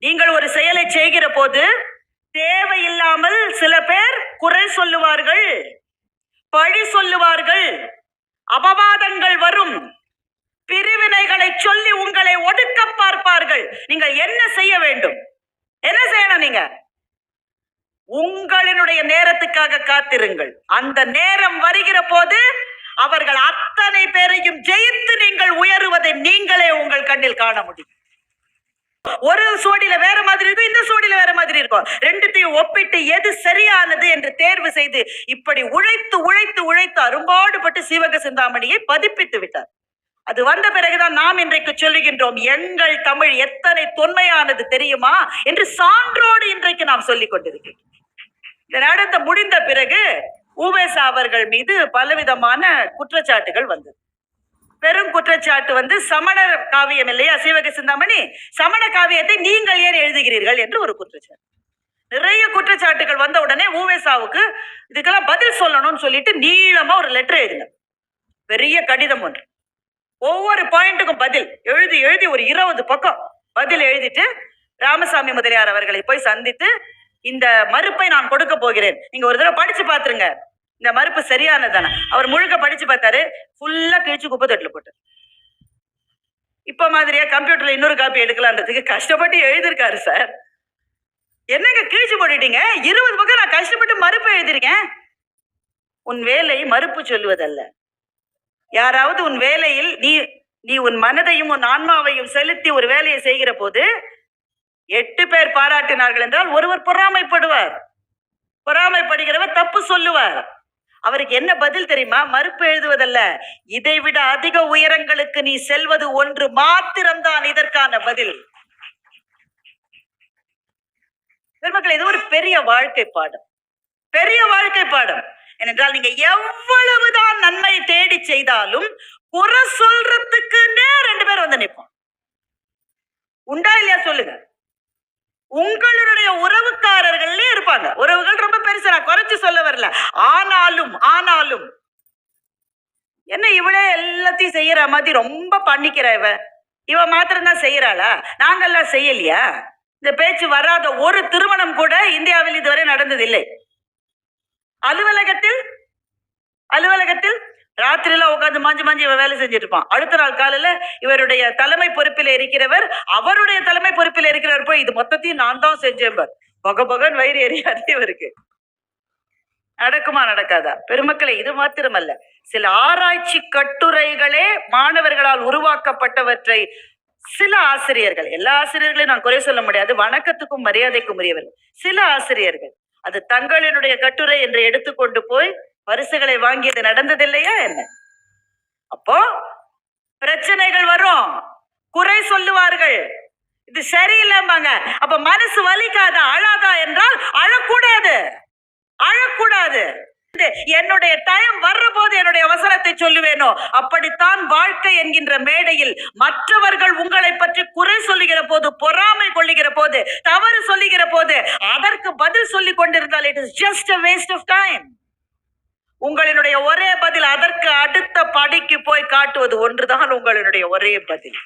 நீங்கள் ஒரு செயலை செய்கிற போது தேவையில்லாமல் சில பேர் குறை சொல்லுவார்கள், பழி சொல்லுவார்கள், அபவாதங்கள் வரும், பிரிவினைகளை சொல்லி உங்களை ஒடுக்க பார்ப்பார்கள். நீங்கள் என்ன செய்ய வேண்டும்? என்ன செய்யணும்? நீங்க உங்களினுடைய நேரத்துக்காக காத்திருங்கள். அந்த நேரம் வருகிற போது அவர்கள் அத்தனை பேரையும் ஜெயித்து நீங்கள் உயருவதை நீங்களே உங்கள் கண்ணில் காண முடியும். ஒரு சோடியில வேற மாதிரி இருக்கும், இந்த சோடியில வேற மாதிரி இருக்கும். ரெண்டுத்தையும் ஒப்பிட்டு எது சரியானது என்று தேர்வு செய்து இப்படி உழைத்து உழைத்து உழைத்து அரும்பாடுபட்டு சீவக சிந்தாமணியை பதிப்பித்து விட்டார். அது வந்த பிறகுதான் நாம் இன்றைக்கு சொல்லுகின்றோம், எங்கள் தமிழ் எத்தனை தொன்மையானது தெரியுமா என்று சான்றோடு இன்றைக்கு நாம் சொல்லிக் கொண்டிருக்கிறோம். இந்த நடத்த முடிந்த பிறகு உவேசா அவர்கள் மீது பலவிதமான குற்றச்சாட்டுகள் வந்தது. பெரும் குற்றச்சாட்டு சமண காவியம் இல்லையா சீவக சிந்தாமணி, சமண காவியத்தை நீங்கள் ஏன் எழுதுகிறீர்கள் என்று ஒரு குற்றச்சாட்டு. நிறைய குற்றச்சாட்டுகள் வந்த உடனே உவேசாவுக்கு இதுக்கெல்லாம் பதில் சொல்லணும்னு சொல்லிட்டு நீளமா ஒரு லெட்டர் எழுதினார். பெரிய கடிதம் ஒன்று, ஒவ்வொரு பாயிண்ட்டுக்கும் பதில் எழுதி எழுதி ஒரு 20 பக்கம் பதில் எழுதிட்டு ராமசாமி முதலியார் அவர்களை போய் சந்தித்து, இந்த மறுப்பை நான் கொடுக்க போகிறேன், நீங்க ஒரு தடவை படிச்சு பாத்துருங்க, இந்த மறுப்பு சரியானதானே. அவர் முழுக்க படிச்சு பார்த்தாரு, ஃபுல்லா கிழிச்சு குப்பை தொட்டில போட்டார். இப்ப மாதிரியா கம்ப்யூட்டர்ல இன்னொரு காப்பி எடுக்கலான்றதுக்கு கஷ்டப்பட்டு எழுதிருக்காரு சார். என்னங்க கிழிச்சு போட்டுட்டீங்க? 20 பக்கம் நான் கஷ்டப்பட்டு மறுப்பு எழுதிருக்கேன். உன் வேலை மறுப்பு சொல்லுவதல்ல. யாராவது உன் வேலையில் நீ உன் மனதையும் உன் ஆன்மாவையும் செலுத்தி ஒரு வேலையை செய்கிற போது 8 பேர் பாராட்டினார்கள் என்றால் ஒருவர் பொறாமைப்படுவார். பொறாமைப்படுகிறவர் தப்பு சொல்லுவார். அவருக்கு என்ன பதில் தெரியுமா? மறுப்பு எழுதுவதல்ல, இதை விட அதிக உயரங்களுக்கு நீ செல்வது ஒன்று மாத்திரம்தான் இதற்கான பதில். பெருமக்கள், இது ஒரு பெரிய வாழ்க்கை பாடம், பெரிய வாழ்க்கை பாடம். ஏனென்றால் நீங்க எவ்வளவுதான் நன்மை தேடி செய்தாலும் குறை சொல்றதுக்குன்னே 2 பேர் வந்து நிற்போம். உண்டா இல்லையா சொல்லுங்க? உங்களுடைய உறவுக்காரர்களே இருப்பாங்க. உறவுகள் ரொம்ப பெருசா, நான் குறைச்சு சொல்ல வரல. ஆனாலும் என்ன இவளே எல்லாத்தையும் செய்யற மாதிரி ரொம்ப பண்ணிக்கிற, இவ மாத்திரம் தான் செய்யறாளா, நாங்கெல்லாம் செய்யலையா? இந்த பேச்சு வராத ஒரு திருமணம் கூட இந்தியாவில் இதுவரை நடந்ததில்லை. அலுவலகத்தில் ராத்திரில உட்காந்து மாஞ்சி இவ வேலை செஞ்சுட்டு இருப்பான். அடுத்த நாள் காலையில இவருடைய தலைமை பொறுப்பில் இருக்கிறவர், அவருடைய தலைமை பொறுப்பில் இருக்கிறவர் போய் இது மொத்தத்தையும் நான் தான் செஞ்சேன் பகபகன் வயிறு எரியாது இவருக்கு. நடக்குமா நடக்காதா? பெருமக்களை, இது மாத்திரமல்ல, சில ஆராய்ச்சி கட்டுரைகளே மாணவர்களால் உருவாக்கப்பட்டவற்றை சில ஆசிரியர்கள், எல்லா ஆசிரியர்களையும் நான் குறை சொல்ல முடியாது, வணக்கத்துக்கும் மரியாதைக்கும் உரியவர்கள், சில ஆசிரியர்கள் அது தங்களினுடைய கட்டுரை என்று எடுத்துக்கொண்டு போய் பரிசுகளை வாங்கியது நடந்ததில்லையா என்ன? அப்போ பிரச்சனைகள் வரும், குறை சொல்லுவார்கள், இது சரியில்லைம்பாங்க. அப்ப மனசு வலிக்காதா, அழாதா என்றால் அழக்கூடாது. என்னுடைய டைம் வர்ற போது என்னுடைய அவசரத்தை சொல்லுவேனோ, அப்படித்தான் வாழ்க்கை என்கின்ற மேடையில் மற்றவர்கள் உங்களை பற்றி குறை சொல்லுகிற போது, பொறாமை கொள்ளுகிற போது, தவறு சொல்லுகிற போது அதற்கு பதில் சொல்லிக் கொண்டிருந்தால் it is just a waste of time. உங்களினுடைய ஒரே பதில் அதற்கு அடுத்த படிக்கு போய் காட்டுவது ஒன்றுதான் உங்களினுடைய ஒரே பதில்.